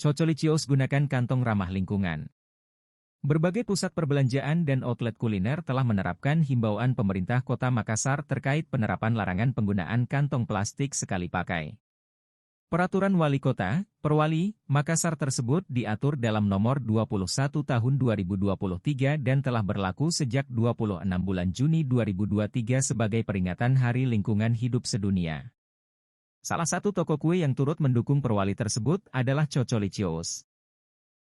Cocolicious gunakan kantong ramah lingkungan. Berbagai pusat perbelanjaan dan outlet kuliner telah menerapkan himbauan pemerintah Kota Makassar terkait penerapan larangan penggunaan kantong plastik sekali pakai. Peraturan Wali Kota, Perwali, Makassar tersebut diatur dalam nomor 21 tahun 2023 dan telah berlaku sejak 26 bulan Juni 2023 sebagai peringatan Hari Lingkungan Hidup Sedunia. Salah satu toko kue yang turut mendukung Perwali tersebut adalah Cocolicious.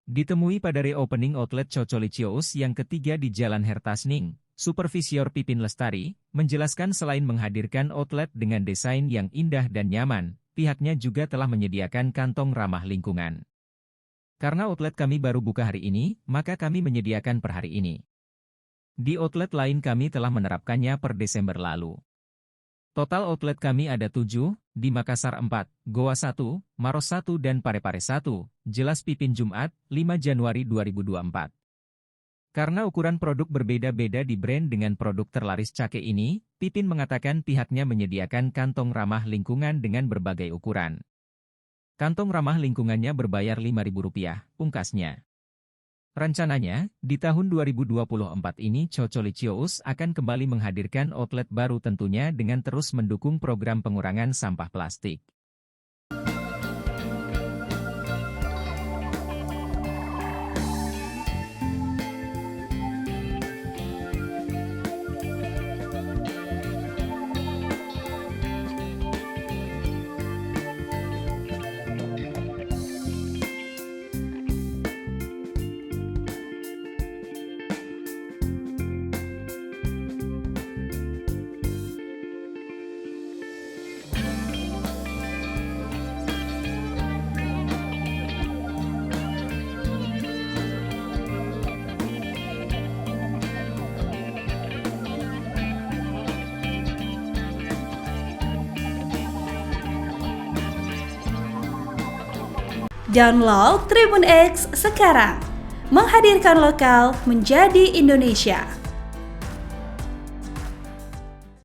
Ditemui pada reopening outlet Cocolicious yang ketiga di Jalan Hertasning, Supervisor Pipin Lestari menjelaskan selain menghadirkan outlet dengan desain yang indah dan nyaman, pihaknya juga telah menyediakan kantong ramah lingkungan. Karena outlet kami baru buka hari ini, maka kami menyediakan per hari ini. Di outlet lain kami telah menerapkannya per Desember lalu. Total outlet kami ada 7, di Makassar 4, Goa 1, Maros 1 dan Parepare 1, jelas Pipin Jumat, 5 Januari 2024. Karena ukuran produk berbeda-beda di brand dengan produk terlaris Cake ini, Pipin mengatakan pihaknya menyediakan kantong ramah lingkungan dengan berbagai ukuran. Kantong ramah lingkungannya berbayar Rp5.000, pungkasnya. Rencananya, di tahun 2024 ini Cocolicious akan kembali menghadirkan outlet baru tentunya dengan terus mendukung program pengurangan sampah plastik. Download Tribun X sekarang, menghadirkan lokal menjadi Indonesia.